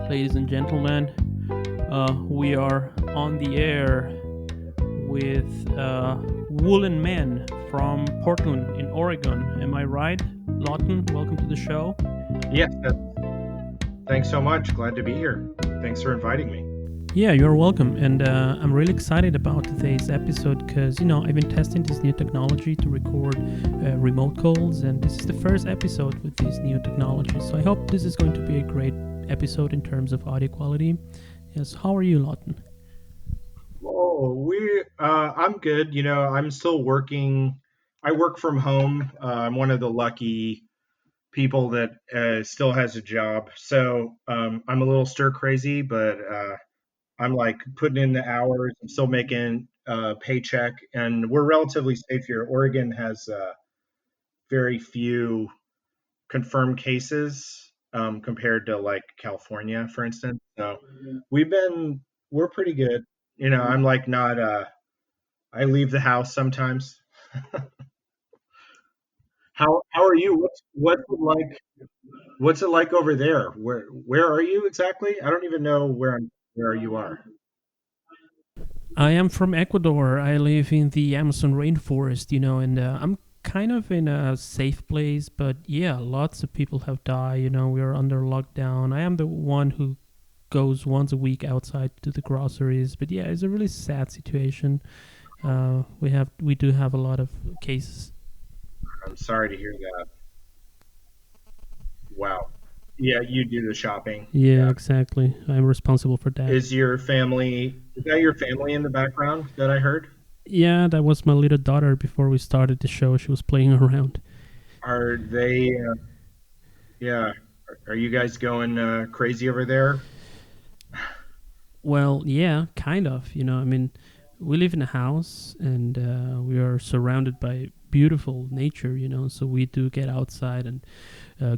ladies and gentlemen. We are on the air with Woolen Men from Portland in Oregon. Am I right? Lawton, welcome to the show. Yes, thanks so much. Glad to be here. Thanks for inviting me. Yeah, you're welcome. And I'm really excited about today's episode because, I've been testing this new technology to record remote calls, and this is the first episode with these new technologies. So I hope this is going to be a great episode in terms of audio quality. Yes, how are you, Lawton? I'm good. I'm still working. I work from home. I'm one of the lucky people that still has a job. So I'm a little stir crazy, but I'm like putting in the hours. I'm still making a paycheck, and we're relatively safe here. Oregon has very few confirmed cases compared to like California, for instance. So we've been we're pretty good. I'm like not I leave the house sometimes. How are you? What's it like over there? Where are you exactly? I don't even know where you are. I am from Ecuador. I live in the Amazon rainforest, and I'm kind of in a safe place, but yeah, lots of people have died. We are under lockdown. I am the one who goes once a week outside to the groceries, but yeah, it's a really sad situation. We do have a lot of cases. I'm sorry to hear that. Wow. Yeah, you do the shopping. Yeah, Yeah. exactly. I'm responsible for that. Is that your family in the background that I heard? Yeah, that was my little daughter before we started the show. She was playing around. Are they yeah, are you guys going crazy over there? Well, yeah, kind of. I mean, we live in a house and we are surrounded by beautiful nature, so we do get outside and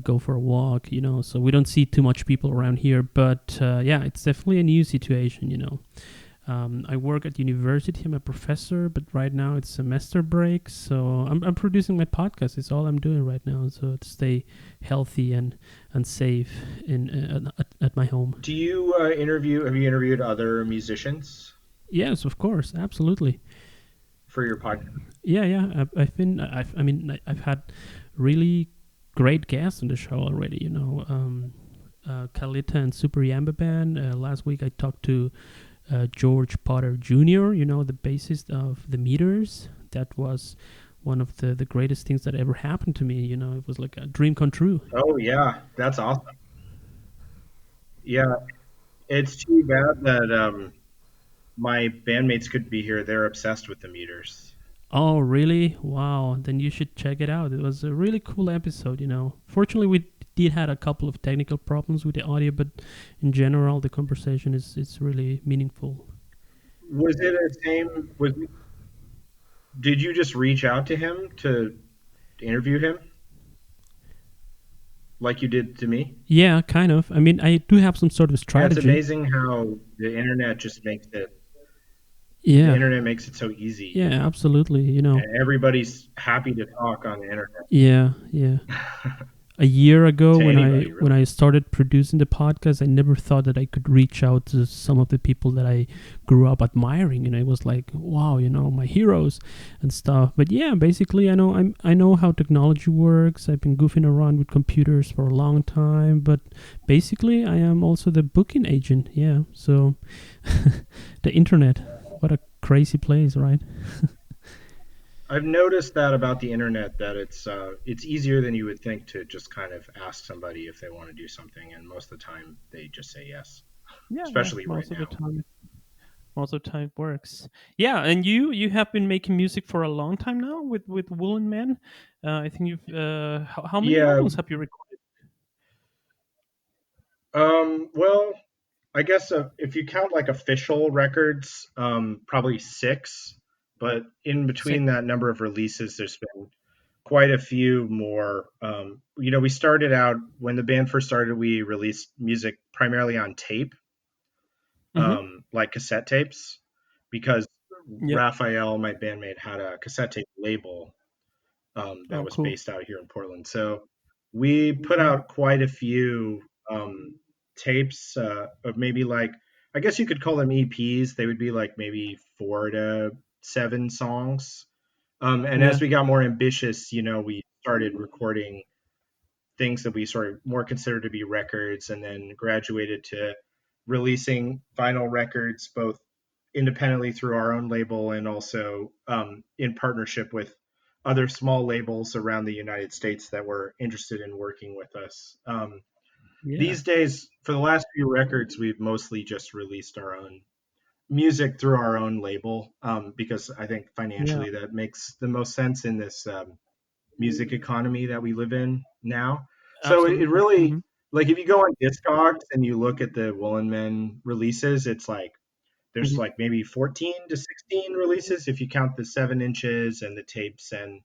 go for a walk, so we don't see too much people around here. But yeah, it's definitely a new situation. I work at university. I'm a professor, but right now it's semester break, so I'm producing my podcast. It's all I'm doing right now, so to stay healthy and safe at my home. Do you have you interviewed other musicians Yes, of course, absolutely. for your podcast? Yeah, yeah. I've had really great guests on the show already. Kalita and Super Yamba Band. Last week I talked to George Potter Jr., the bassist of The Meters. That was one of the greatest things that ever happened to me. It was like a dream come true. Oh yeah, that's awesome. Yeah, it's too bad that my bandmates couldn't be here. They're obsessed with the meters. Oh, really? Wow. Then you should check it out. It was a really cool episode. Fortunately, we did had a couple of technical problems with the audio, but in general, the conversation is really meaningful. Was it a same? Did you just reach out to him to interview him like you did to me? Yeah, kind of. I mean, I do have some sort of Yeah, it's strategy. amazing how the Yeah, internet makes it so easy. yeah, absolutely. And everybody's happy to talk on the internet Yeah, yeah. A year ago to when I anybody, when really. I started producing the podcast, I never thought that I could reach out to some of the people that I grew up admiring. It was like, wow, my heroes and stuff. But yeah, basically, I know how technology works. I've been goofing around with computers for a long time, but basically, I am also the booking agent. Yeah, so the internet, what a crazy place, right? I've noticed that about the internet that it's easier than you would think to just kind of ask somebody if they want to do something, and most of the time they just say yes, Yeah, yeah. especially right Most of the now. time. Most of the time it works. Yeah, and you have been making music for a long time now with Woolen Men. I think you've how many Yeah, albums have you recorded? well, I guess if you count like official records, probably six, but in Six. between that number of releases, there's been quite a few more. We started out when the band first started, we released music primarily on tape, Mm-hmm. like cassette tapes, because Yep. Raphael, my bandmate, had a cassette tape label that Oh, was cool. based out here in Portland. So we put Yeah. out quite a few. Um, tapes of maybe like, I guess you could call them EPs. They would be like maybe 4 to 7 songs. And as Yeah. we got more ambitious, we started recording things that we sort of more consider to be records, and then graduated to releasing vinyl records both independently through our own label and also in partnership with other small labels around the United States that were interested in working with us. Yeah. These days, for the last few records, we've mostly just released our own music through our own label, because I think Yeah. financially that makes the most sense in this music economy that we live in now. So it Absolutely. really, Hmm. like, if you go on Discogs and you look at the Woolen Men releases, it's like there's Hmm. like maybe 14 to 16 releases if you count the 7 inches and the tapes, and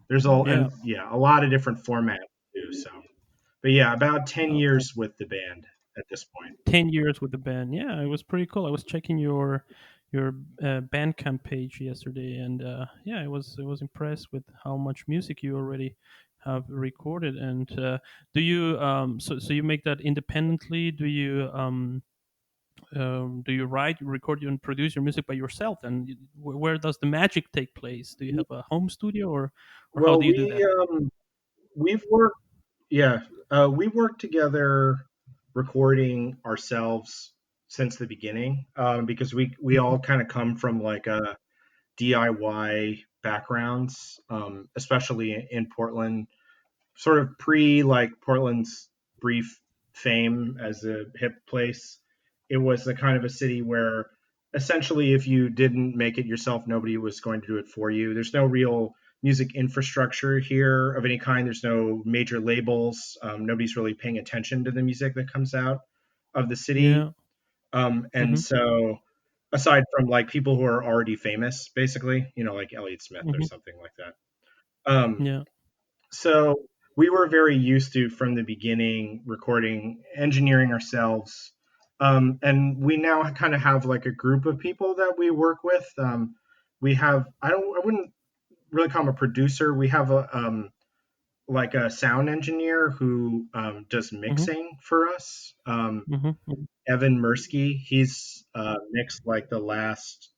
there's all, Yeah. and yeah, a lot of different formats too. So, but yeah, about 10 Okay. years with the band at this point. 10 years with the band. Yeah, it was pretty cool. I was checking your Bandcamp page yesterday, and yeah, I was impressed with how much music you already have recorded. And do you so you make that independently? Do you write, record, and produce your music by yourself? And where does the magic take place? Do you have a home studio, or how Well, do you do that? we've worked, yeah, we worked together recording ourselves since the beginning, because we Mhm. all kind of come from like a DIY backgrounds, especially in Portland, sort of pre like Portland's brief fame as a hip place. It was the kind of a city where essentially if you didn't make it yourself, nobody was going to do it for you. There's no real music infrastructure here of any kind. There's no major labels. Nobody's really paying attention to the music that comes out of the city. Yeah. And Hmm. so aside from like people who are already famous, basically, like Elliott Smith or Hmm. something like that. Yeah. So we were very used to from the beginning recording, engineering ourselves. And we now kind of have like a group of people that we work with. We have, I wouldn't really call him a producer. We have like a sound engineer who does Hmm. mixing for us. Hmm. Evan Mirsky, he's mixed like the last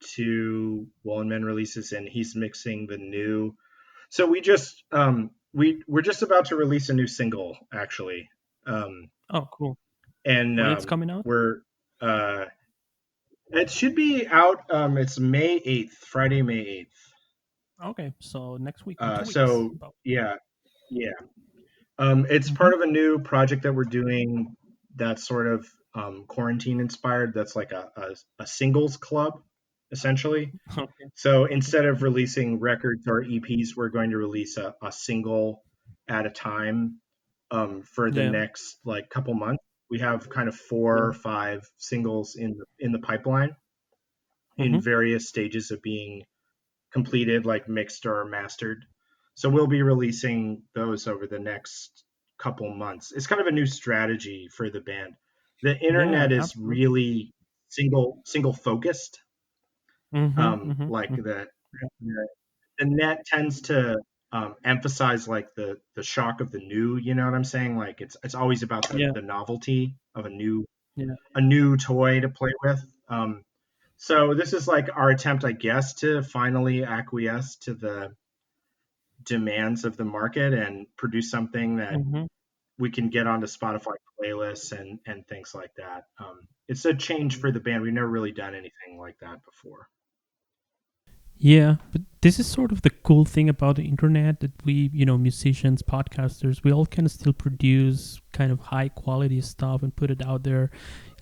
two Woolen Men releases, and he's mixing the new. So we just we're just about to release a new single actually, Oh, cool. and When it's coming out? we're uh, it should be out. It's May 8th, Friday, May 8th. Okay, so next week, in 2 weeks, So about. yeah, yeah. It's Hmm. part of a new project that we're doing that's sort of quarantine inspired. That's like a singles club, essentially. Okay. So Okay. instead of releasing records or EPs, we're going to release a single at a time, for the Yeah. next like couple months. We have kind of four Yeah. or five singles in the pipeline in Hmm. various stages of being completed, like mixed or mastered. So we'll be releasing those over the next couple months. It's kind of a new strategy for the band. The Yeah. internet is Absolutely. really single focused. Hmm. Hmm. Like Hmm. the net tends to emphasize like the shock of the new. You know what I'm saying? Like it's always about the, Yeah. the novelty of Yeah. a new toy to play with. So this is like our attempt, I guess, to finally acquiesce to the demands of the market and produce something that Hmm. we can get onto Spotify playlists and things like that. It's a change for the band. We've never really done anything like that before. Yeah, but this is sort of the cool thing about the internet, that we, musicians, podcasters, we all kind of still produce kind of high quality stuff and put it out there.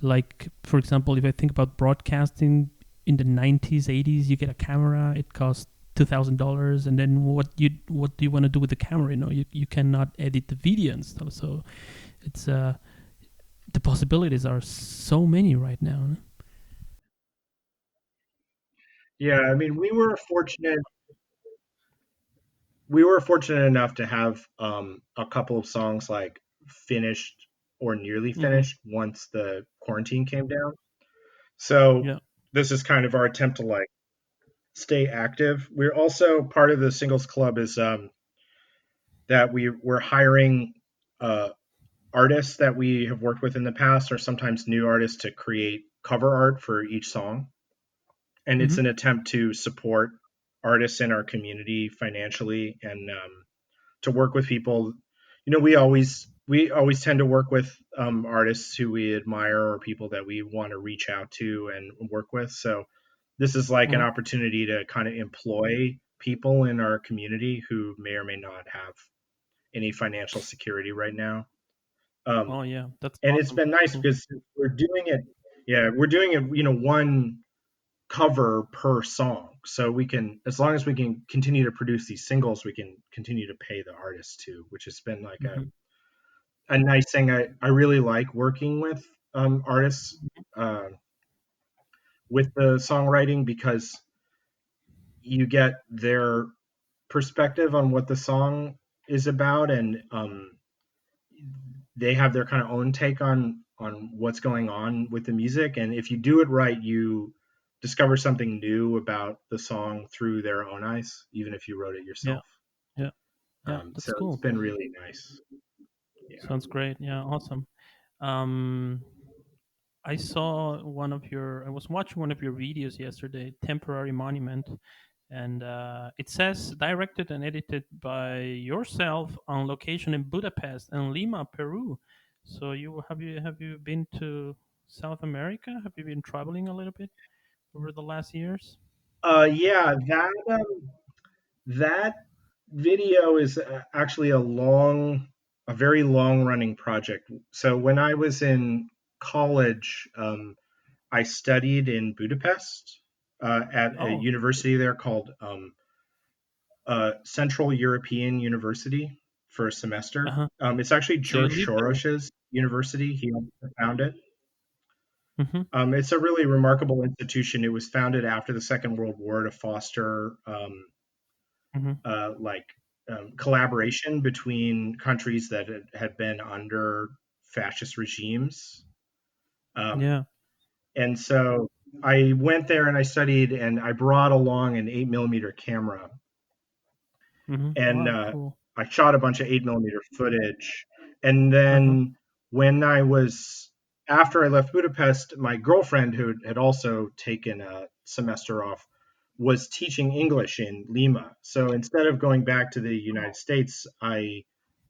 Like, for example, if I think about broadcasting in the 90s, 80s, you get a camera, it costs $2,000, and then what do you want to do with the camera? You cannot edit the video and stuff. So it's the possibilities are so many right now. Yeah, I mean, we were fortunate enough to have a couple of songs like finished or nearly Hmm. finished once the quarantine came down. So Yeah. this is kind of our attempt to like stay active. We're also part of the singles club is that we're hiring uh, artists that we have worked with in the past, or sometimes new artists, to create cover art for each song. And it's Mm-hmm. an attempt to support artists in our community financially, and to work with people. We always tend to work with artists who we admire or people that we want to reach out to and work with. So this is like an Mm-hmm. opportunity to kind of employ people in our community who may or may not have any financial security right now. Um, Oh yeah, that's and it's awesome. been nice Mm-hmm. because we're doing it. Yeah, we're doing it. One cover per song, so we can, as long as we can continue to produce these singles, we can continue to pay the artists too, which has been like Mm-hmm. a nice thing. I really like working with artists uh, with the songwriting, because you get their perspective on what the song is about, and they have their kind of own take on what's going on with the music. And if you do it right, you discover something new about the song through their own eyes, even if you wrote it Yeah, yourself. yeah, yeah. So That's it's cool. been really nice. Yeah. Sounds great. Yeah, awesome. Um, I saw one of your. I was watching one of your videos yesterday, "Temporary Monument," and it says directed and edited by yourself on location in Budapest and Lima, Peru. So you have you been to South America? Have you been traveling a little bit over the last years? Yeah, that video is actually a very long running project. So when I was in college, I studied in Budapest at a Oh, university there called Central European University for a uh semester. huh. It's actually So you George live there? Soros's university. He founded it. Mm-hmm. It's a really remarkable institution. It was founded after the Second World War to foster Mm-hmm. like collaboration between countries that had been under fascist regimes. Um, Yeah. and so I went there and I studied, and I brought along an 8 millimeter camera, Mm-hmm. and Wow. Cool. I shot a bunch of 8 millimeter footage. And Uh huh. then when I was after I left Budapest, my girlfriend, who had also taken a semester off, was teaching English in Lima. So instead of going back to the United Oh, States, I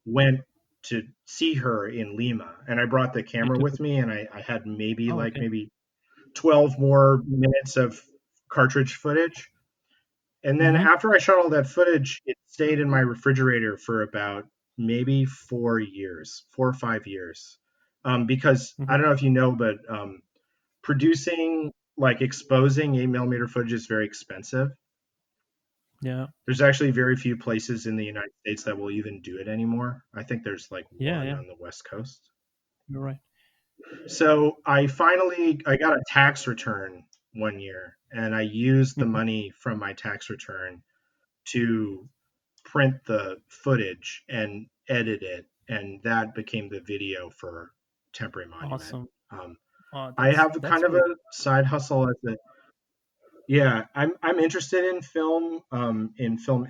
went to see her in Lima, and I brought the you camera took with it. me, and I had Oh, okay. maybe 12 more minutes of cartridge footage. And then Mm-hmm. after I shot all that footage, it stayed in my refrigerator for about maybe 4 years, 4 or 5 years. Because Mm-hmm. I don't know if you know, but producing, like exposing 8 millimeter footage is very expensive. Yeah. There's actually very few places in the United States that will even do it anymore. I think there's like Yeah. one Yeah. on the West Coast. You're right. So I got a tax return one year, and I used the Mm-hmm. money from my tax return to print the footage and edit it, and that became the video for Temporary Monument. Awesome. Um, Oh, I that's have kind that's of really. a side hustle as a yeah. I'm interested in film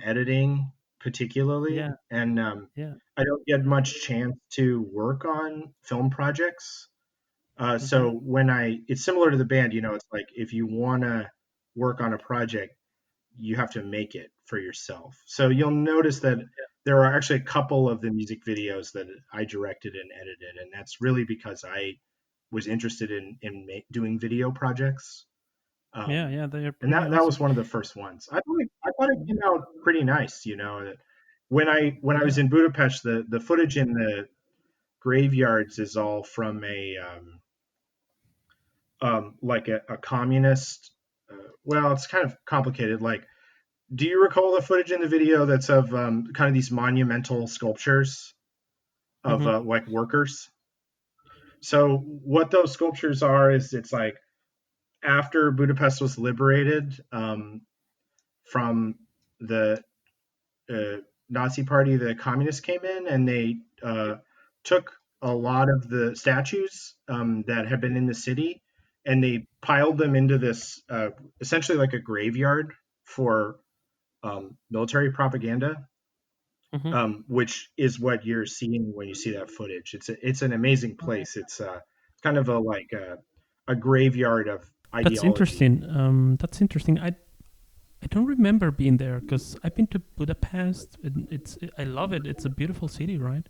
editing particularly, Yeah. and Yeah. I don't get much chance to work on film projects. Mm-hmm. So when it's similar to the band, it's like if you want to work on a project, you have to make it for yourself. So you'll notice that there are actually a couple of the music videos that I directed and edited, and that's really because I was interested in doing video projects. Yeah. Um, Yeah. They are and pretty that awesome. was one of the first ones. I thought it came out pretty nice. That when I was Yeah. in Budapest, the footage in the graveyards is all from like a communist. Well, it's kind of complicated. Like, do you recall the footage in the video that's of kind of these monumental sculptures of Mm-hmm. like workers? So what those sculptures are is it's like after Budapest was liberated from the uh, Nazi Party, the communists came in and they took a lot of the statues that had been in the city, and they piled them into this essentially like a graveyard for military propaganda. Hmm. which is what you're seeing when you see that footage. It's an amazing place. It's kind of a graveyard of That's ideology. interesting. That's interesting. I don't remember being there because I've been to Budapest. And I love it. It's a beautiful city, right?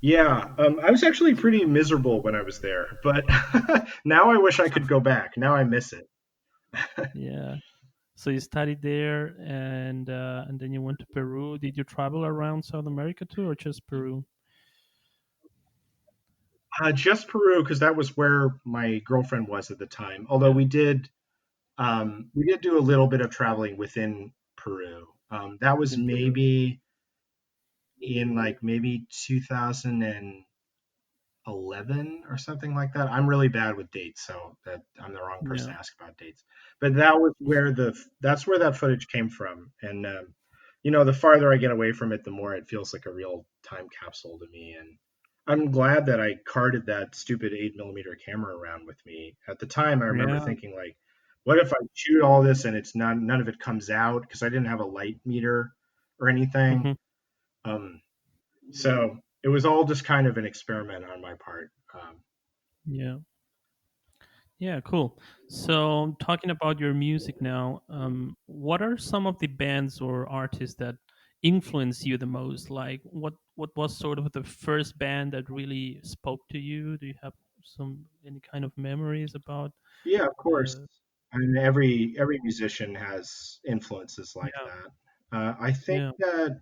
Yeah, I was actually pretty miserable when I was there, but now I wish I could go back. Now I miss it. Yeah. So you studied there, and then you went to Peru. Did you travel around South America too, or just Peru? Just Peru, because that was where my girlfriend was at the time. Although Yeah, we did do a little bit of traveling within Peru. That was in Peru. maybe in like maybe 2011 or something like that. I'm really bad with dates, so that I'm the wrong person Yeah. to ask about dates. But that was where that's where that footage came from. And the farther I get away from it, the more it feels like a real time capsule to me. And I'm glad that I carted that stupid 8 millimeter camera around with me. At the time, I remember Yeah. thinking like, what if I shoot all this and it's none of it comes out because I didn't have a light meter or anything. Hmm. Um, so it was all just kind of an experiment on my part. Yeah. Yeah, cool. So, talking about your music now, what are some of the bands or artists that influence you the most? Like, what was sort of the first band that really spoke to you? Do you have any kind of memories about? Yeah, of course. Uh, I mean, every musician has influences like yeah, that. I think yeah, that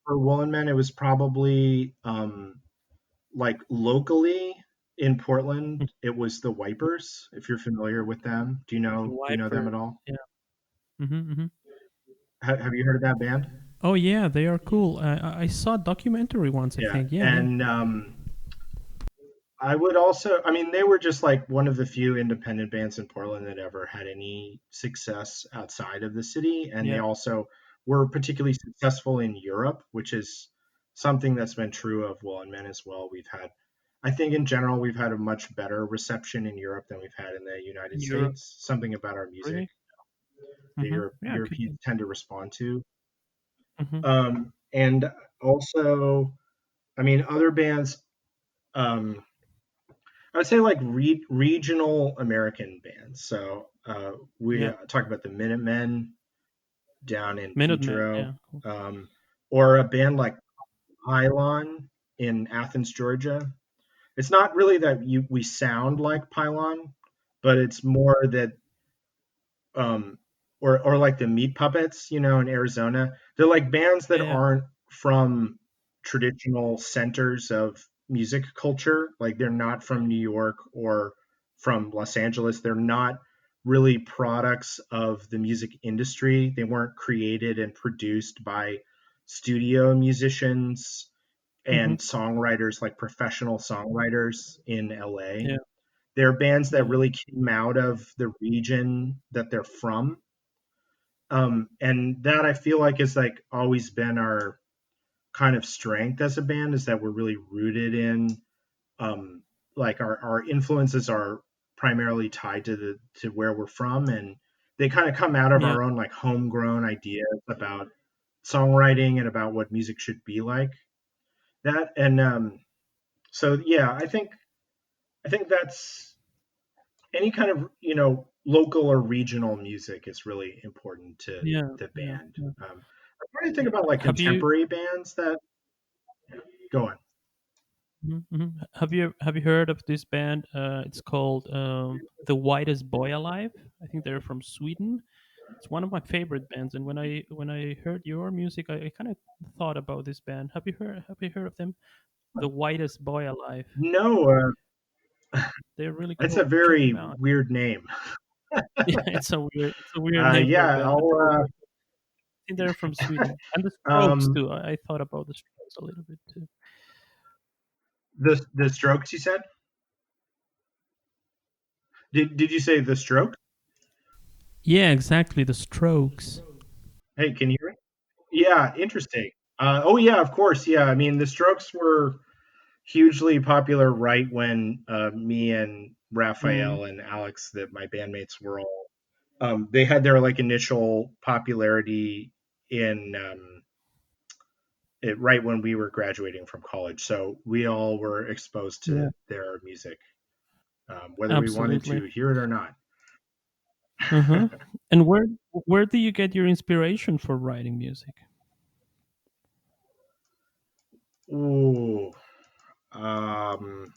for Woolen Men, it was probably like locally in Portland, it was the Wipers. If you're familiar with them, do you know them Wiper. at all? Yeah. Hmm. Have you heard of that band? Oh yeah, they are cool. I saw a documentary once. I Yeah, think. Yeah, yeah, and I would also, I mean, they were just like one of the few independent bands in Portland that ever had any success outside of the city. And they yeah. also were particularly successful in Europe, which is something that's been true of Woolen Men as well. I think in general, we've had a much better reception in Europe than we've had in the United Europe, States. Something about our music really? the Hmm. Yeah, could Europeans be. tend to respond to. Hmm. And also, I mean, other bands, um, I would say like regional American bands. So we Yeah, talk about the Minutemen down in Minutemen. Pedro, Yeah, cool. um, or a band like Pylon in Athens, Georgia. It's not really that we sound like Pylon, but it's more that um, or like the Meat Puppets, in Arizona. They're like bands that Yeah, yeah, aren't from traditional centers of music culture. Like they're not from New York or from Los Angeles. They're not really products of the music industry. They weren't created and produced by studio musicians hmm, and songwriters, like professional songwriters in LA. yeah, They're bands that yeah, really came out of the region that they're from. And that I feel like is like always been our kind of strength as a band is that we're really rooted in um, like our influences are primarily tied to where we're from, and they kind of come out of yeah, our own like homegrown ideas about songwriting and about what music should be like. That and so yeah, I think that's any kind of local or regional music is really important to yeah, the yeah, band. yeah, I'm trying to think yeah. about like Have you contemporary bands that go on. mhm, mhm. Have you heard of this band? It's called The Whitest Boy Alive. I think they're from Sweden. It's one of my favorite bands, and when I heard your music, I kind of thought about this band. Have you heard of them? The Whitest Boy Alive. No, They're really it's a cool. Check them very out. weird name. Yeah, it's a weird name for a Yeah, band, but they're really cool. I think they're from Sweden. And the Strokes um, too. I thought about the Strokes a little bit too. the Strokes. You said? Did you say the Strokes? Yeah, exactly. The Strokes. Hey, can you hear me? Yeah, interesting. Oh yeah, of course. Yeah, I mean the Strokes were hugely popular right when me and Mm. Raphael and Alex, that my bandmates, were all they had their like initial popularity in right when we were graduating from college. So we all were exposed Yeah. to their music, whether we wanted Absolutely. to hear it or not. Uh-huh. And where do you get your inspiration for writing music? Ooh, um,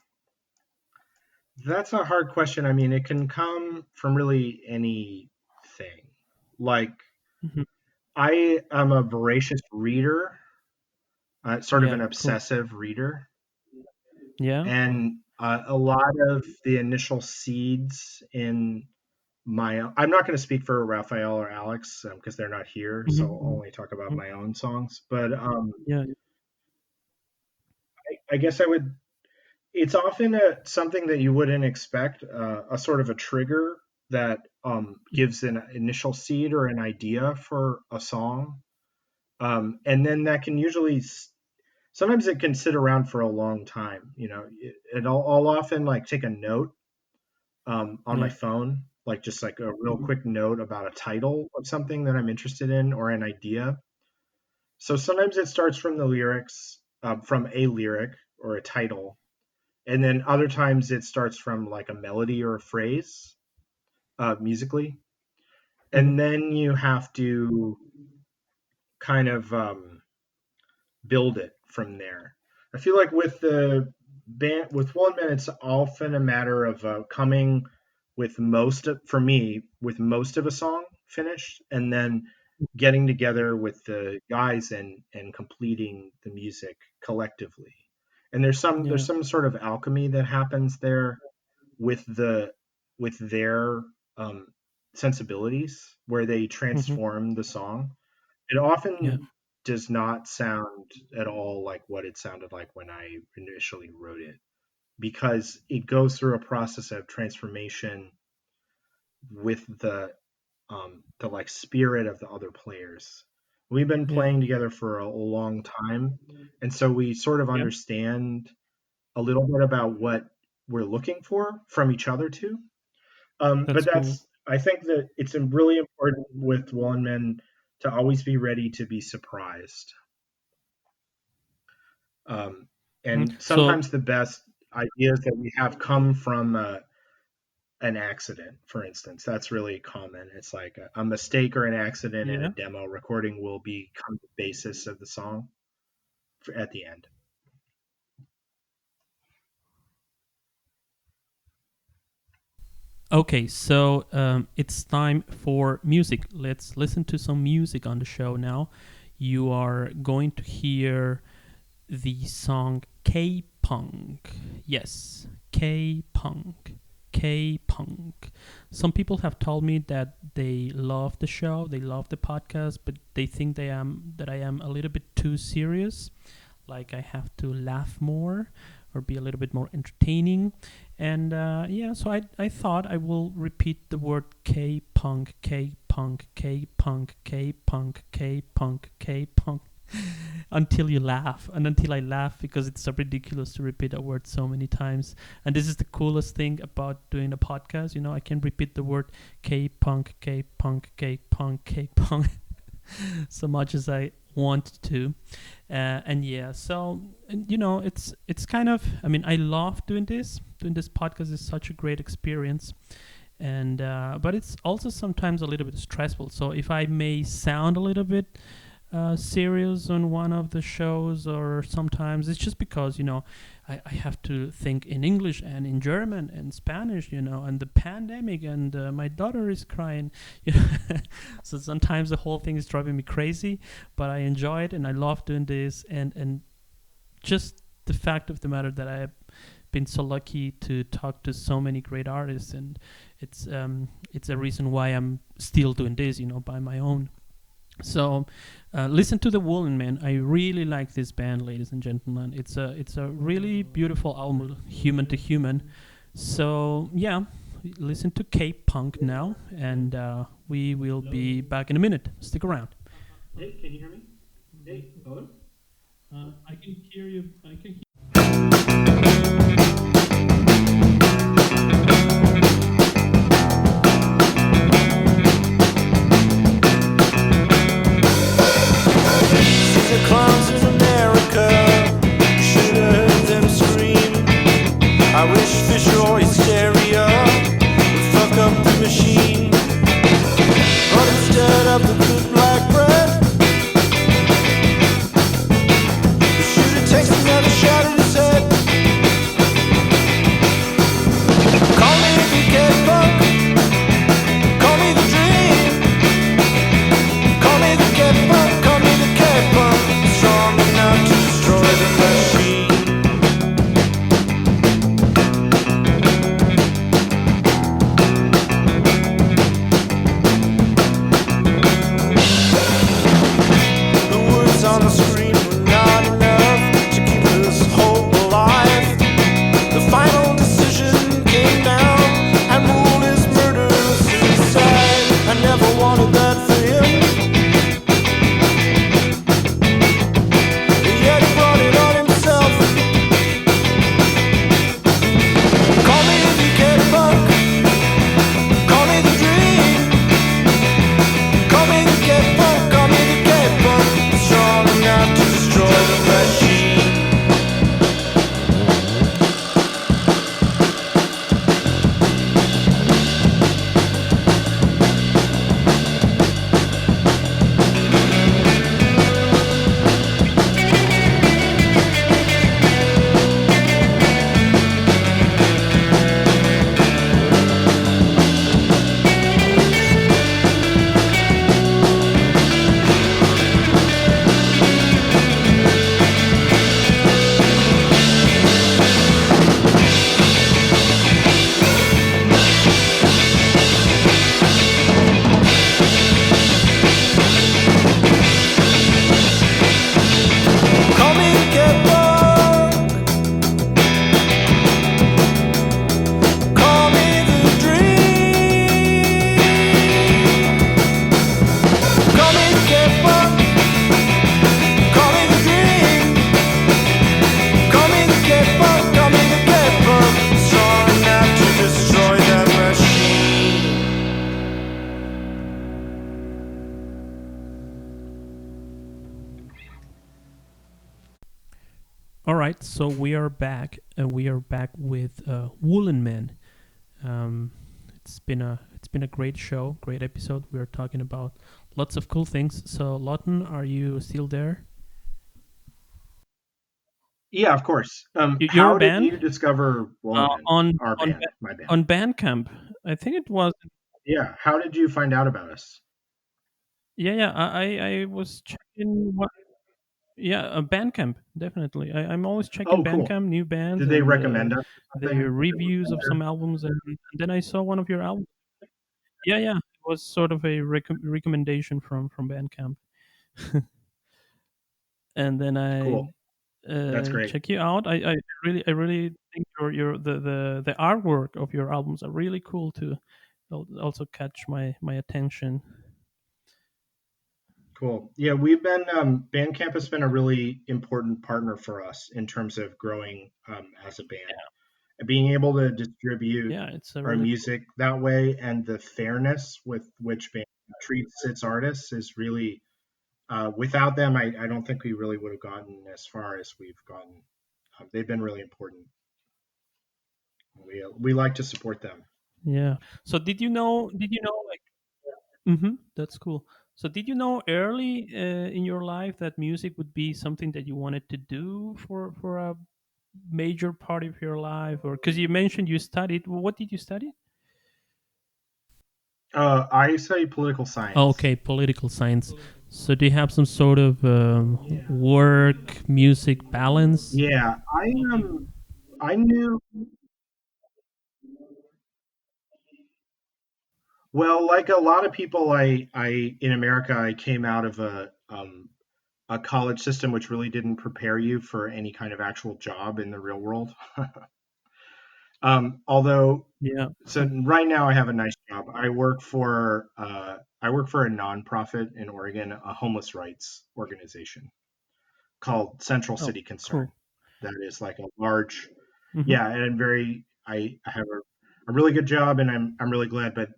that's a hard question. I mean, it can come from really anything. Like, Hmm. I am a voracious reader, sort of Yeah, an cool. obsessive reader, Yeah. and a lot of the initial seeds in I'm not going to speak for Raphael or Alex because they're not here, so I'll Hmm. only talk about my own songs. But Yeah. I guess I would. It's often something that you wouldn't expect, a sort of a trigger that gives an initial seed or an idea for a song, and then that can usually sometimes it can sit around for a long time. You know, I'll often like take a note on my Yeah. phone, like just like a real Hmm. quick note about a title of something that I'm interested in or an idea. So sometimes it starts from the lyrics, from a lyric or a title, and then other times it starts from like a melody or a phrase, musically, Hmm. and then you have to kind of build it from there. I feel like with the band with Woolen Men, it's often a matter of coming with for me with most of a song finished, and then getting together with the guys and completing the music collectively. And there's Yeah. some sort of alchemy that happens there with with their um, sensibilities where they Hmm. transform the song. It Yeah. often does not sound at all like what it sounded like when I initially wrote it because it goes through a process of transformation with the like spirit of the other players. We've been Yeah. playing together for a long time, and so we sort of Yeah. understand a little bit about what we're looking for from each other too. But That's cool. that's I think that it's really important with Woolen Men to always be ready to be surprised. Um, Mhm. and So sometimes the best ideas that we have come from an accident, for instance. That's really common. It's like a mistake or an accident in a yeah. demo recording will become the basis of the song at the end. Okay, so it's time for music. Let's listen to some music on the show now. You are going to hear the song K Punk. Yes, K Punk. K Punk. Some people have told me that they love the show, they love the podcast, but they think that I am a little bit too serious, like I have to laugh more or be a little bit more entertaining. And yeah, so I thought I will repeat the word K punk, K punk, K punk, K punk, K punk, K punk until you laugh and until I laugh because it's so ridiculous to repeat a word so many times. And this is the coolest thing about doing a podcast. You know, I can repeat the word K punk, K punk, K punk, K punk so much as I want to. And yeah, so and, you know, it's kind of. I mean, I love doing this. Doing this podcast is such a great experience, and but it's also sometimes a little bit stressful. So if I may sound a little bit serious on one of the shows, or sometimes it's just because, you know, I have to think in English and in German and Spanish, you know, and the pandemic, and my daughter is crying, you know. So sometimes the whole thing is driving me crazy, but I enjoy it and I love doing this, and just the fact of the matter that I have been so lucky to talk to so many great artists, and it's a reason why I'm still doing this, you know, by my own. So, listen to the Woolen Men. I really like this band, ladies and gentlemen. It's a really beautiful album, human to human. So yeah, listen to K-punk now, and we will be back in a minute. Stick around. Hey, can you hear me? Hey, hello. I can hear you. I can. The clowns in the right, so we are back, and we are back with Woolen Men. Um, it's been a great show, great episode. We are talking about lots of cool things. So, Lawton, are you still there? Yeah, of course. You're a How did band you discover uh, Woolen Men? on Our on band, my band. on Bandcamp. I think it was. Yeah. How did you find out about us? Yeah, yeah. I was checking what. Yeah, Bandcamp definitely. I'm always checking Oh, cool. Bandcamp, new bands, Did they and recommend us or their something? That we reviews of were some albums, and then I saw one of your albums. Yeah, yeah. It was sort of a recommendation from Bandcamp, and then I cool. That's great. check you out. I really think your the artwork of your albums are really cool to also catch my attention. Cool. Yeah, we've been Bandcamp has been a really important partner for us in terms of growing as a band. Being able to distribute Yeah, it's a our really cool. music that way and the fairness with which band treats its artists is really without them, I don't think we really would have gotten as far as we've gotten. They've been really important. We like to support them. Yeah. So did you know like that's cool. So did you know early in your life that music would be something that you wanted to do for a major part of your life, or because you mentioned you studied, what did you study? I study political Oh, science. okay, political science. So do you have some sort of work music balance? Yeah, I knew well, like a lot of people, I in America, I came out of a college system which really didn't prepare you for any kind of actual job in the real world. Although, Yeah. so right now I have a nice job. I work for a nonprofit in Oregon, a homeless rights organization called Central Oh, City Concern. cool. That is like a large, Hmm. yeah, and I have a really good job, and I'm really glad, but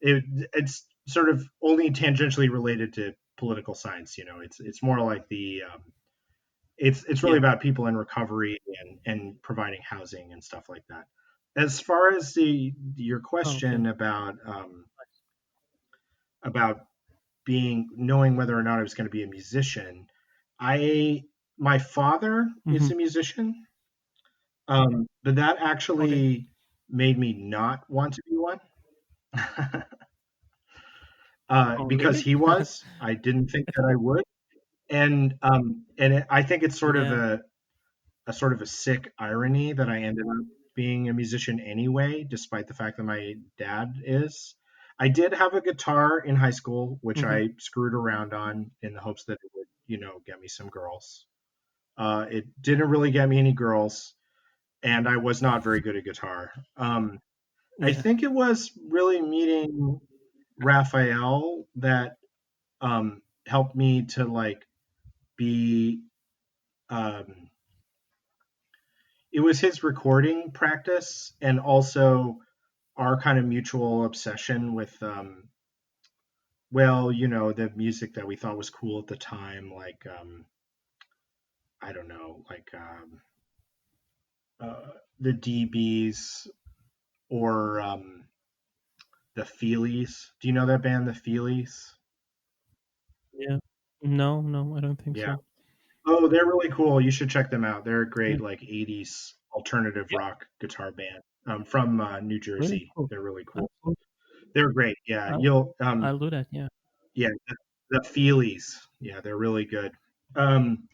it's sort of only tangentially related to political science. You know, it's more like it's really Yeah. about people in recovery and providing housing and stuff like that. As far as the your Oh, okay. question about being knowing whether or not I was going to be a musician, I my father is Hmm. a musician, but that Okay. actually made me not want to be one. Oh, Because really? he was, I didn't think I that think. I would, I think it's sort of Yeah. a sort of a sick irony that I ended up being a musician anyway, despite the fact that my dad is. I did have a guitar in high school, which Hmm. I screwed around on in the hopes that it would, get me some girls. It didn't really get me any girls, and I was not very good at guitar. I Yeah. think it was really meeting Raphael that helped me to like be um, it was his recording practice and also our kind of mutual obsession with well, the music that we thought was cool at the time, like I don't know, like the DBs or the Feelies. Do you know that band, the Feelies? Yeah. No, no, I don't think Yeah. so. Oh, they're really cool. You should check them out. They're a Yeah. great like 80s alternative Yeah. rock guitar band from New Really Jersey. cool. They're really cool. I'll, They're great. Yeah, I'll, you'll I'll do that. Yeah. yeah, the Feelies. Yeah, they're really good. Um,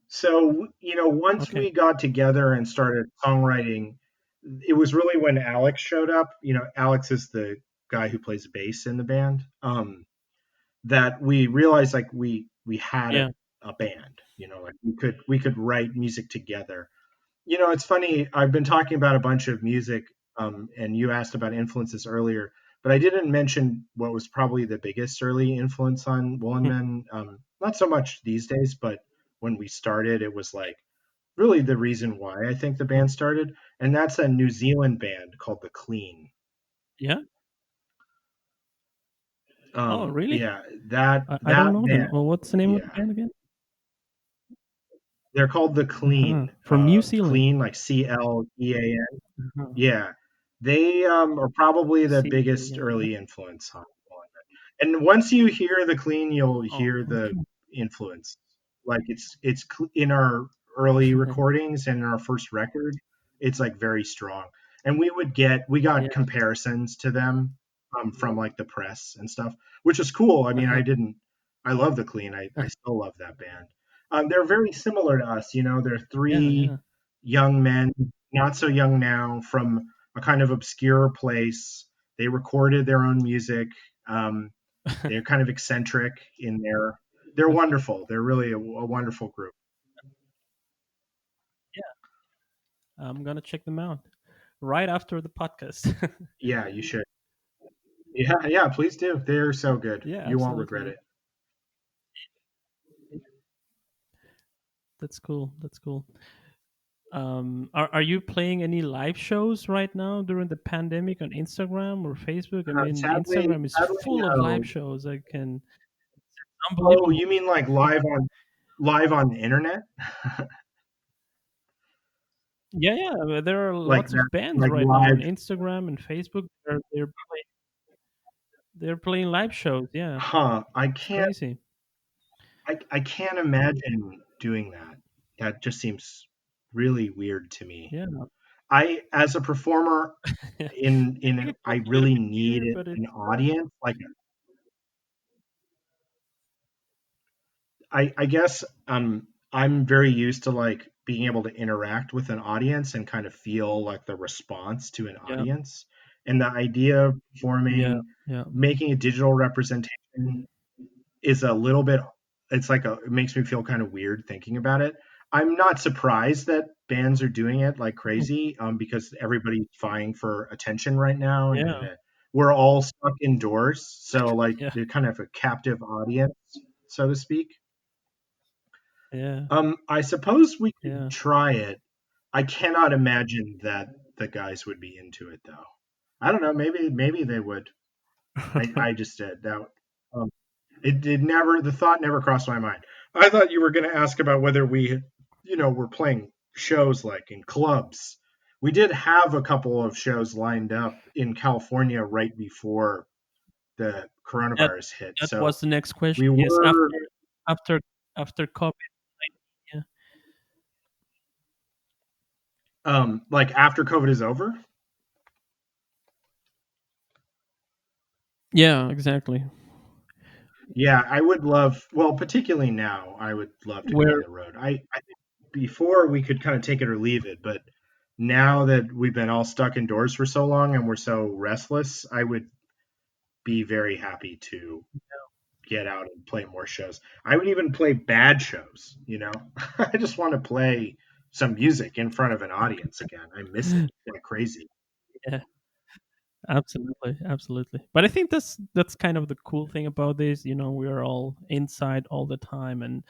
so once Okay. we got together and started songwriting, it was really when Alex showed up. Alex is the guy who plays bass in the band. That we realized like we had Yeah. a band. Like we could write music together. It's funny. I've been talking about a bunch of music, and you asked about influences earlier, but I didn't mention what was probably the biggest early influence on Woolen Hmm. Men. Not so much these days, but when we started, it was like really the reason why I think the Hmm. band started, and that's a New Zealand band called the Clean. Yeah. Oh, really? Yeah, that I don't that know them. band. Well, what's the name of the Yeah, band again? They're called the Uh-huh. Clean. From New Zealand. Clean, like Clean. Uh-huh. Yeah, they are probably the biggest C-A-N. early influence on Woolen Men. And once you hear the Clean, you'll Oh, hear the okay. influence. Like in our early recordings and in our first record, it's like very strong. And we got Yeah. comparisons to them from like the press and stuff, which is cool. I mean, Uh-huh. I love the Clean. I still love that band. They're very similar to us. You know, they're Yeah, three yeah. young men, not so young now, from a kind of obscure place. They recorded their own music. Um, they're kind of eccentric in their. They're Uh-huh. wonderful. They're really a wonderful group. Yeah, I'm gonna check them out right after the podcast. Yeah, you should. Yeah, yeah, please do. They're so good. Yeah, You won't regret absolutely. it. That's cool. That's cool. Are you playing any live shows right now during the pandemic on Instagram or Facebook? I mean, Sadly, Instagram is sadly, full of live no. shows. I can Oh, unbelievable. you mean like live on the internet, Yeah, yeah. There are like lots that, of bands like right now on live? Instagram and Facebook. They're playing live shows. Yeah, Huh? it's crazy. I can't imagine doing that. That just seems really weird to me. Yeah, As a performer take a I cost a little really bit need here, but an it's audience. Like I guess I'm very used to like being able to interact with an audience and kind of feel like the response to an yeah, audience. And the idea of yeah, performing, yeah, making a digital representation is a little bit it makes me feel kind of weird thinking about it. I'm not surprised that bands are doing it like crazy, because everybody's vying for attention right now, and yeah, we're all stuck indoors, so like yeah, they're kind of a captive audience, so to speak. yeah, I suppose we could yeah. try it. I cannot imagine that the guys would be into it though. I don't know. Maybe they would. I just did that. Um, it never the thought never crossed my mind. I thought you were going to ask about whether were playing shows like in clubs. We did have a couple of shows lined up in California right before the that coronavirus hit. that So was the next question. we Yes, were after after COVID. Yeah, like after COVID is over. yeah, exactly. Yeah, I would love, well, particularly now, I would love to go on Where the road. I think before we could kind of take it or leave it, but now that we've been all stuck indoors for so long and we're so restless, I would be very happy to get out and play more shows. I would even play bad shows. I just want to play some music in front of an audience again. I miss it like crazy. yeah, absolutely, absolutely. But I think that's kind of the cool thing about this. We are all inside all the time, and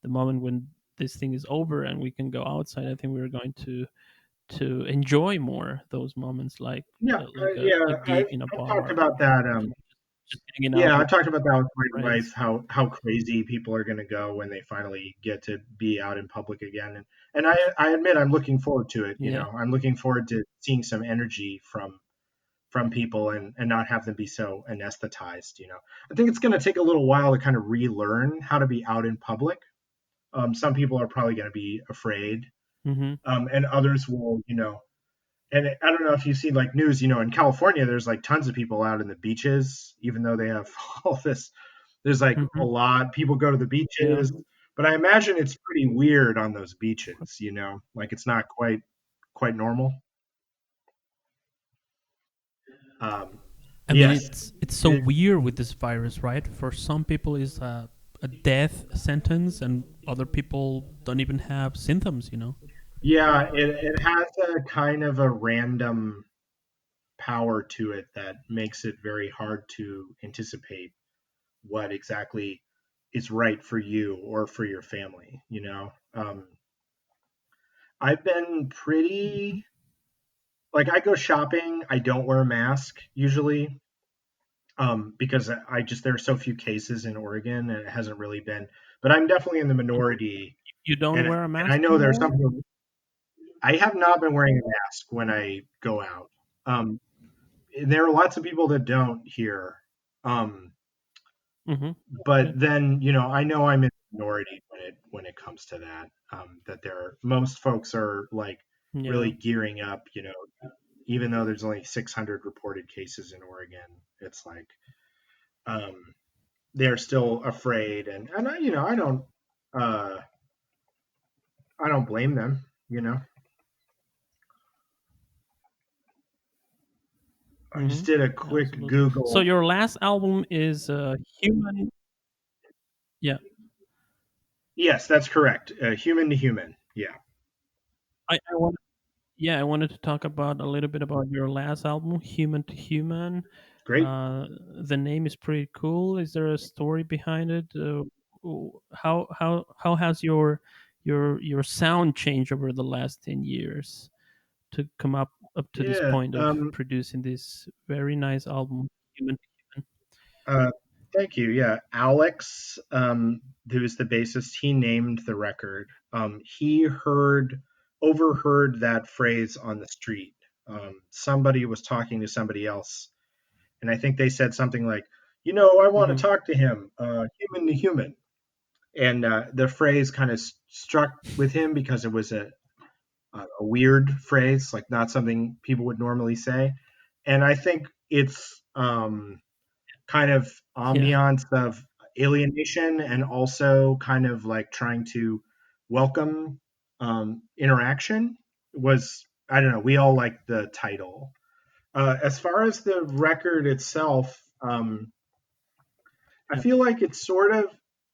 the moment when this thing is over and we can go outside, I think we're going to enjoy more those moments, like Yeah, a gig in a I've talked bar, about that. just hanging out Yeah, I with talked about that with my wife, friends. how crazy people are going to go when they finally get to be out in public again. And I admit I'm looking forward to it. Yeah. I'm looking forward to seeing some energy from people and not have them be so anesthetized. I think it's going to take a little while to kind of relearn how to be out in public. Some people are probably going to be afraid, Hmm. and others will. And I don't know if you've seen like news. In California, there's like tons of people out in the beaches, even though they have all this. There's like a Hmm. lot. People go to the Yeah. beaches, but I imagine it's pretty weird on those beaches. Like it's not quite normal. Um, I mean, yes, it's so it, weird with this virus, right? For some people, it's a death sentence, and other people don't even have symptoms. yeah, it has a kind of a random power to it that makes it very hard to anticipate what exactly is right for you or for your family. I've been Mhm. pretty like I go shopping. I don't wear a mask usually, because I just there are so few cases in Oregon, and it hasn't really been. But I'm definitely in the minority. You don't and wear a I mask know there's some anymore? people. I have not been wearing a mask when I go out. Um, there are lots of people that don't here. Um, Mm-hmm. but Okay. then I know I'm in the minority when it comes to that. That most folks are like Yeah. really gearing up. Even though there's only 600 reported cases in Oregon, it's like um, they're still afraid, and uh, I don't blame them. I just did a Mm-hmm. quick Absolutely. So Google. your last album is Human. Yeah. Yes, that's correct. Human to human. Yeah, I want. Yeah, I wanted to talk about a little bit about your last album, Human to Human. great. Uh, the name is pretty cool. Is there a story behind it? How has your sound changed over the last 10 years to come up to this Yeah. point of producing this very nice album, Human to Human? Uh, Thank you. Yeah, Alex, who is the bassist, he named the record. He overheard that phrase on the street. Somebody was talking to somebody else, and I think they said something like, I want Mm-hmm. to talk to him, human to human. And the phrase kind of struck with him because it was a weird phrase, like not something people would normally say. And I think it's kind of Yeah. ambiance of alienation and also kind of like trying to welcome interaction was, I don't know, we all like the title. As far as the record itself, I Yeah. feel like it's sort of,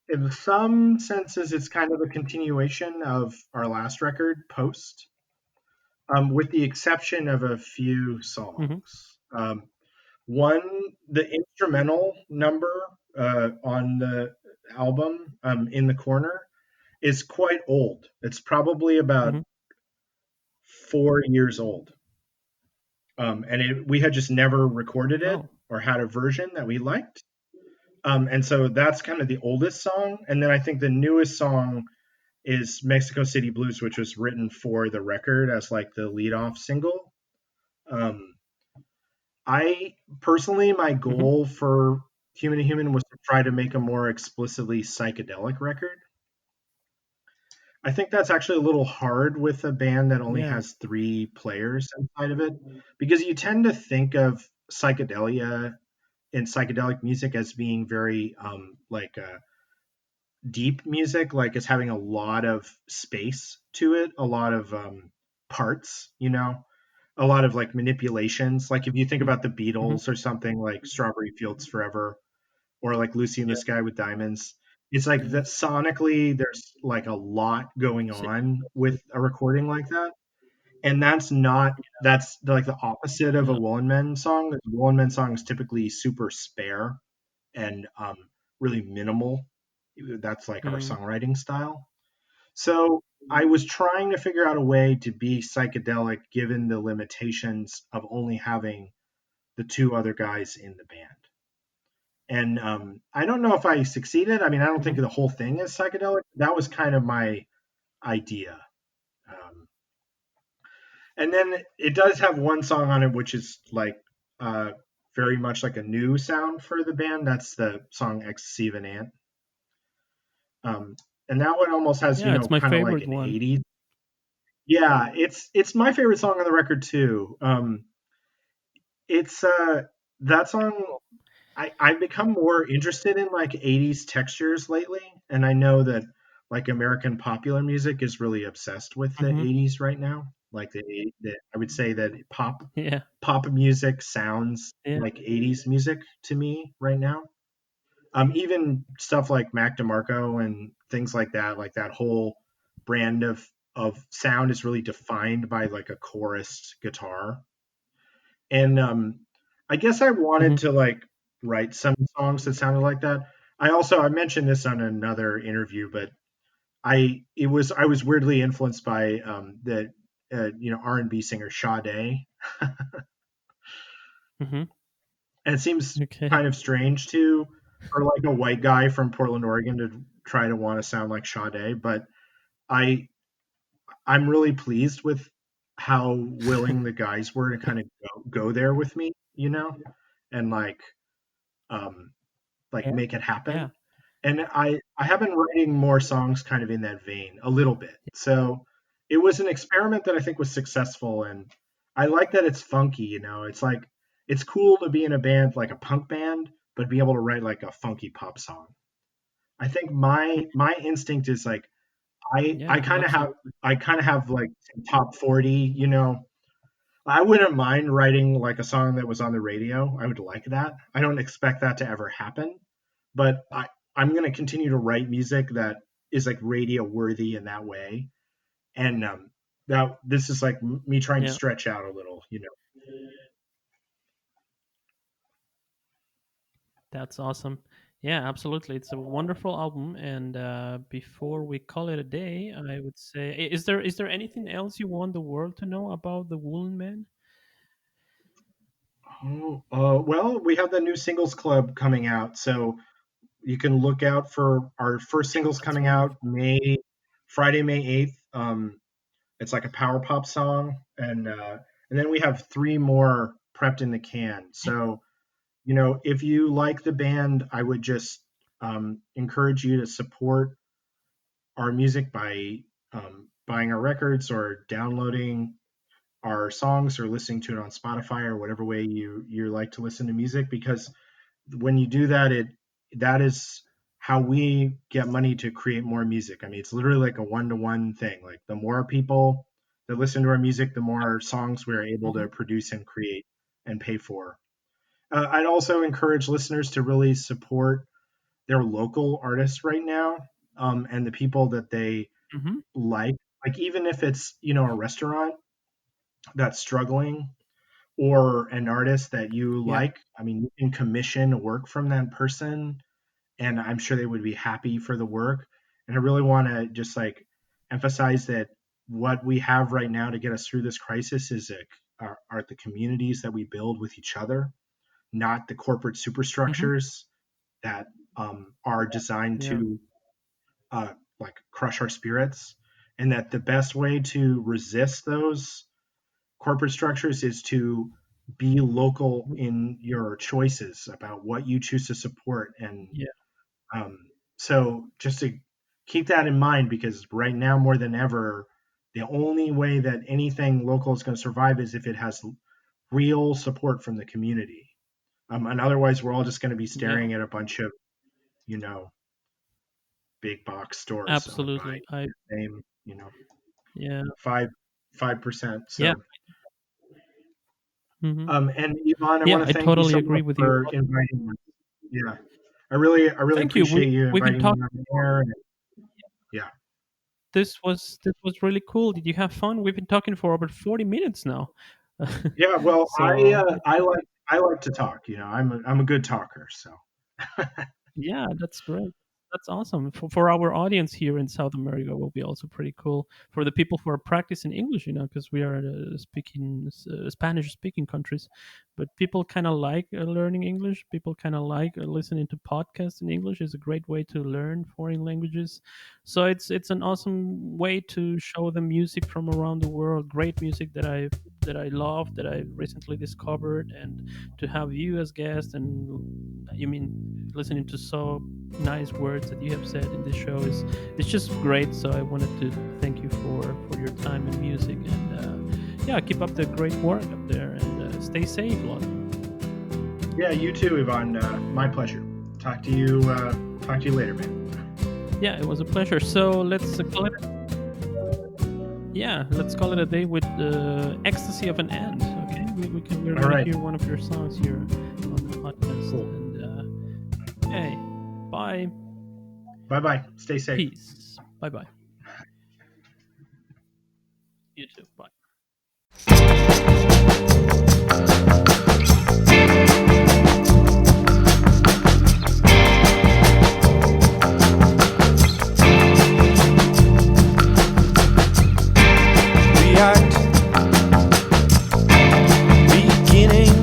in some senses, it's kind of a continuation of our last record, Post, with the exception of a few Mm-hmm. songs. One, the instrumental number on the album, in the corner, is quite old. It's probably about Mm-hmm. 4 years old. And we had just never recorded it Oh. or had a version that we liked. And so that's kind of the oldest song. And then I think the newest song is Mexico City Blues, which was written for the record as like the lead off single. Um, I personally, my Mm-hmm. goal for Human to Human was to try to make a more explicitly psychedelic record. I think that's actually a little hard with a band that only Yeah. has three players inside of it, because you tend to think of psychedelia and psychedelic music as being very like deep music, like it's having a lot of space to it, a lot of parts, a lot of like manipulations. Like if you think about the Mm-hmm. Beatles or something like Strawberry Fields Forever or like Lucy in the Yeah. Sky with Diamonds, it's like Yeah. that sonically there's like a lot going So, on with a recording like that. And that's like the opposite of a yeah. Woolen Men song. A Woolen Men song is typically super spare and really minimal. That's like our Mm-hmm. songwriting style. So I was trying to figure out a way to be psychedelic given the limitations of only having the two other guys in the band. And I don't know if I succeeded. I mean, I don't think Mm-hmm. the whole thing is psychedelic. That was kind of my idea. Um, and then it does have one song on it which is like uh, very much like a new sound for the band. That's the song "Ecstasy of an Ant." And that one almost has, Yeah, it's my kind of like favorite an one. 80s. Yeah, it's my favorite song on the record too. It's that song. I've become more interested in like 80s textures lately, and I know that like American popular music is really obsessed with the Mm-hmm. 80s right now. Like I would say that Yeah. pop music sounds Yeah. like 80s music to me right now. Even stuff like Mac DeMarco and things like that whole brand of sound is really defined by like a chorus guitar. And I guess I Mm-hmm. wanted to like write some songs that sounded like that. I mentioned this on another interview, but I was weirdly influenced by the R&B singer Sade, Mm-hmm. and it seems Okay. kind of strange to for like a white guy from Portland, Oregon, to try to want to sound like Sade, but I I'm really pleased with how willing the guys were to kind of go there with me, and um like Yeah. make it happen. Yeah. And I have been writing more songs kind of in that vein a little bit. So it was an experiment that I think was successful, and I like that it's funky. It's like it's cool to be in a band like a punk band, but be able to write like a funky pop song. I think my instinct is like I Yeah, kind of have absolutely. like top 40. I wouldn't mind writing like a song that was on the radio. I would like that. I don't expect that to ever happen, but I'm going to continue to write music that is like radio worthy in that way. And that this is like me trying to Yeah. stretch out a little. That's awesome. Yeah, absolutely. It's a wonderful album. And before we call it a day, I would say, is there anything else you want the world to know about the Woolen Men? Oh, well, we have the new singles club coming out, so you can look out for our first singles That's coming right. out Friday, May 8th. It's like a power pop song, and then we have three more prepped in the can. So if you like the band, I would just encourage you to support our music by buying our records or downloading our songs or listening to it on Spotify or whatever way you like to listen to music. Because when you do that, that is how we get money to create more music. I mean, it's literally like a one-to-one thing. Like the more people that listen to our music, the more songs we're able Hmm. to produce and create and pay for. I'd also encourage listeners to really support their local artists right now, and the people that they Hmm. like. Like even if it's a restaurant that's struggling or an artist that you Yeah. like, I mean, you can commission work from that person, and I'm sure they would be happy for the work. And I really want to just like emphasize that what we have right now to get us through this crisis is are the communities that we build with each other, not the corporate Hmm. superstructures that are designed Yeah. to like crush our spirits. And that the best way to resist those corporate structures is to be local Mhm. in your choices about what you choose to support. And Yeah. um, so just to keep that in mind, because right now more than ever, the only way that anything local is going to survive is if it has real support from the community. And otherwise, we're all just going to be Yeah. staring at a bunch of, you know, big box stores buying Absolutely. I the same, Yeah. 5%. Yeah. So, Hmm. and Yvonne, I Yeah, want to I thank you totally so agree much with you. for inviting us. Yeah, I really Thank you. appreciate you We've been inviting me talking. on the air. And, yeah, This was really cool. Did you have fun? We've been talking for over 40 minutes now. yeah. Well, So I like to talk. I'm a good talker. So yeah, that's great. That's awesome. For our audience here in South America will be also pretty cool. For the people who are practicing English, because we are speaking Spanish speaking countries, but people kind of like learning English. People kind of like listening to podcasts in English. Is a great way to learn foreign languages. So it's an awesome way to show them music from around the world. Great music that I love, that I recently discovered, and to have you as guest, and you mean listening to so nice words that you have said in this show is it's just great. So I wanted to thank you for your time and music, and yeah, keep up the great work up there, and stay safe, Lawton. yeah, you too, Yvonne. My pleasure. Talk to you. Talk to you later, man. Yeah, it was a pleasure. So let's call it. Yeah, let's call it a day with the ecstasy of an end. Okay, we're All gonna right. hear one of your songs here on the podcast, Cool. and okay, bye, Bye bye. Stay safe. peace, bye bye. You too, bye. React, beginning.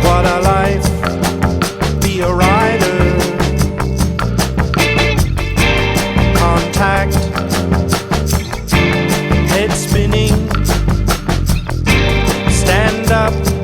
What a life, be a rider. Contact. stop.